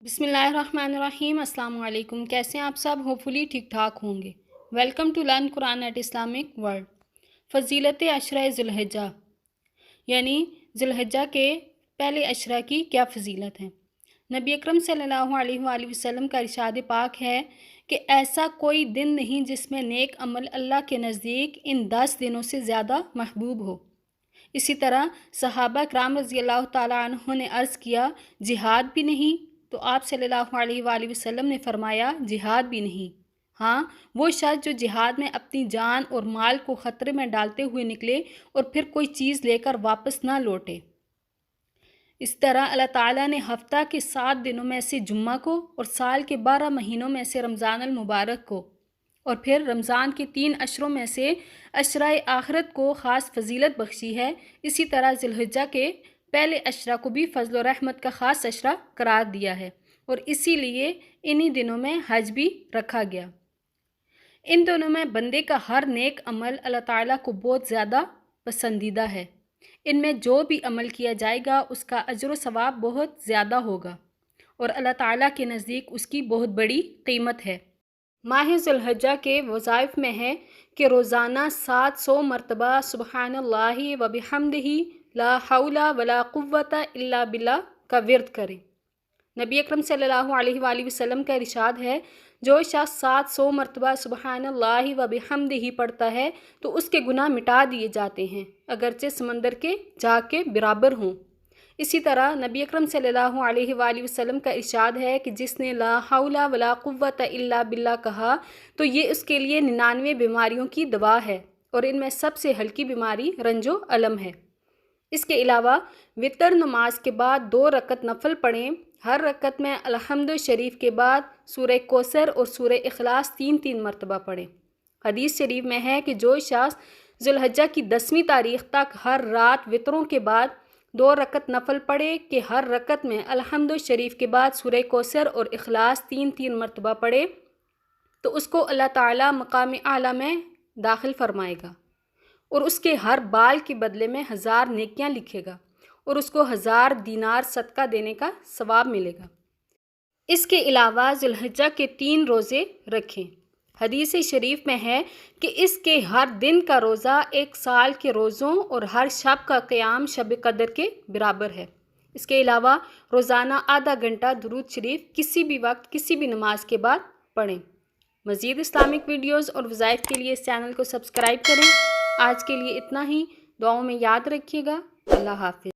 बिस्मिल्लाहिर्रहमानिर्रहीम। अस्सलाम वालेकुम। कैसे हैं आप सब? होपफुली ठीक ठाक होंगे। Welcome to learn Quran at Islamic world. फ़जीलत अशरा ज़ुल्हिज्जा यानी ज़ुल्हिज्जा के पहले अशरा की क्या फ़जीलत है। नबी अकरम सल्लल्लाहु अलैहि वसल्लम का इरशाद पाक है कि ऐसा कोई दिन नहीं जिसमें नेक अमल अल्लाह के नज़दीक इन 10 दिनों से ज़्यादा महबूब हो। इसी तरह सहाबा कराम रज़ी अल्लाह ताला अन्हुम ने अर्ज़ किया, जिहाद भी नहीं? तो आप सल्लल्लाहु अलैहि वसल्लम ने फरमाया, जिहाद भी नहीं, हाँ वो शख्स जो जिहाद में अपनी जान और माल को ख़तरे में डालते हुए निकले और फिर कोई चीज़ लेकर वापस ना लौटे। इस तरह अल्लाह ताला ने हफ्ता के 7 दिनों में से जुम्मा को और साल के 12 महीनों में से रमज़ान अल मुबारक को और फिर रमज़ान के 3 अशरों में से अशरा आखिरत को ख़ास फजीलत बख्शी है। इसी तरह ज़ुल्हिज्जा के पहले अशरा को भी फजल और रहमत का ख़ास अशरा करार दिया है और इसीलिए इन्हीं दिनों में हज भी रखा गया। इन दोनों में बंदे का हर नेक अमल अल्लाह ताला को बहुत ज़्यादा पसंदीदा है। इनमें जो भी अमल किया जाएगा उसका अजर व सवाब बहुत ज़्यादा होगा और अल्लाह ताला के नज़दीक उसकी बहुत बड़ी कीमत है। माह ज़ुल्हिज्जा के वज़ाइफ में है कि रोज़ाना 700 मरतबा सुब्हानल्लाहि व बिहम्दिही ला हौला वला कुव्वता इल्ला बिल्लाह का विर्द करें। नबी अकरम सल्लल्लाहु अलैहि वसल्लम का इरशाद है, जो शख्स 700 मरतबा सुब्हानल्लाहि व बिहम्दिही पढ़ता है तो उसके गुनाह मिटा दिए जाते हैं, अगरचे समंदर के झाग के बराबर हों। इसी तरह नबी अकरम सल्लल्लाहु अलैहि वसल्लम का इरशाद है कि जिसने ला हौला वला कुव्वता इल्ला बिल्लाह कहा तो ये उसके लिए 99 बीमारियों की दवा है और इनमें सबसे हल्की बीमारी रंजो अलम है। इसके अलावा वितर नमाज के बाद 2 रकत नफल पढ़ें। हर रकत में अलहम्दु शरीफ के बाद सूरह कौसर और सूरह इखलास 3-3 मरतबा पढ़ें। हदीस शरीफ में है कि जो शख्स ज़ुल्हिज्जा की 10वीं तारीख़ तक हर रात वितरों के बाद 2 रकत नफल पढ़े कि हर रकत में अलहम्दु शरीफ के बाद सूरह कौसर और इखलास 3-3 मरतबा पढ़े तो उसको अल्लाह ताला मकाम आला में दाखिल फरमाएगा और उसके हर बाल के बदले में 1000 नेकियां लिखेगा और उसको 1000 दीनार सदका देने का सवाब मिलेगा। इसके अलावा ज़ुल्हिज्जा के 3 रोज़े रखें। हदीस शरीफ में है कि इसके हर दिन का रोज़ा 1 साल के रोज़ों और हर शब का क़याम शब कदर के बराबर है। इसके अलावा रोज़ाना आधा घंटा दुरूद शरीफ किसी भी वक्त किसी भी नमाज के बाद पढ़ें। मज़ीद इस्लामिक वीडियोज़ और वज़ाइफ के लिए इस चैनल को सब्सक्राइब करें। आज के लिए इतना ही। दुआओं में याद रखिएगा। अल्लाह हाफ़िज़।